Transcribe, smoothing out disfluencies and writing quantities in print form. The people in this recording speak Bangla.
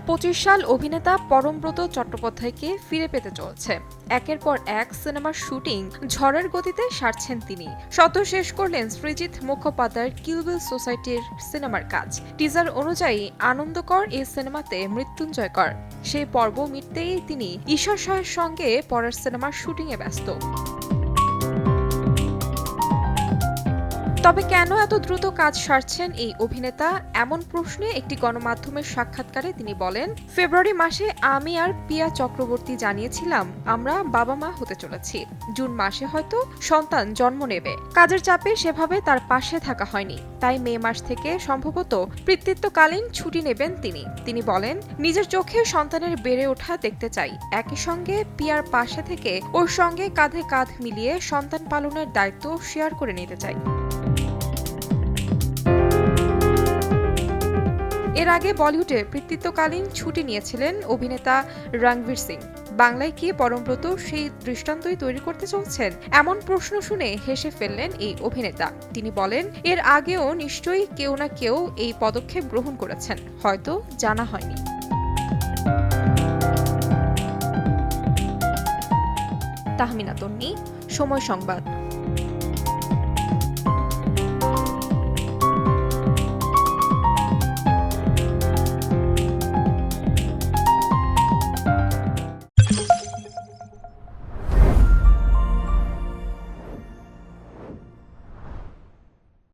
২০২৫ সাল অভিনেতা পরমব্রত চট্টোপাধ্যায়কে ফিরে পেতে চলছে। একের পর এক সিনেমার শুটিং ঝড়ের গতিতে সারছেন তিনি। সদ্য শেষ করলেন সৃজিত মুখোপাধ্যায়ের কিল বিল সোসাইটির সিনেমার কাজ। টিজার অনুযায়ী আনন্দকর এই সিনেমাতে মৃত্যুঞ্জয় কর। সেই পর্ব মিটতেই তিনি ঈশ্বর সহায়ের সঙ্গে পরের সিনেমার শুটিংয়ে ব্যস্ত। তবে কেন এত দ্রুত কাজ সারছেন এই অভিনেতা, এমন প্রশ্নে একটি গণমাধ্যমের সাক্ষাৎকারে তিনি বলেন, ফেব্রুয়ারি মাসে আমি আর পিয়া চক্রবর্তী জানিয়েছিলাম আমরা বাবা মা হতে চলেছি। জুন মাসে হয়তো সন্তান জন্ম নেবে। কাজের চাপে সেভাবে তার পাশে থাকা হয়নি, তাই মে মাস থেকে সম্ভবত পিতৃত্বকালীন ছুটি নেবেন তিনি বলেন, নিজের চোখে সন্তানের বেড়ে ওঠা দেখতে চাই, একই সঙ্গে পিয়ার পাশে থেকে ওর সঙ্গে কাঁধে কাঁধ মিলিয়ে সন্তান পালনের দায়িত্ব শেয়ার করে নিতে চাই। এর আগে বলিউডে পিতৃত্বকালীন ছুটি নিয়েছিলেন অভিনেতা রণবীর সিং। বাংলায় কি পরমব্রত সেই দৃষ্টান্তই তৈরি করতে চলছেন? এমন প্রশ্ন শুনে হেসে ফেললেন এই অভিনেতা। তিনি বলেন, এর আগেও নিশ্চয়ই কেউ না কেউ এই পদক্ষেপ গ্রহণ করেছেন, হয়তো জানা হয়নি। তাহমিনা তন্নি, সময় সংবাদ।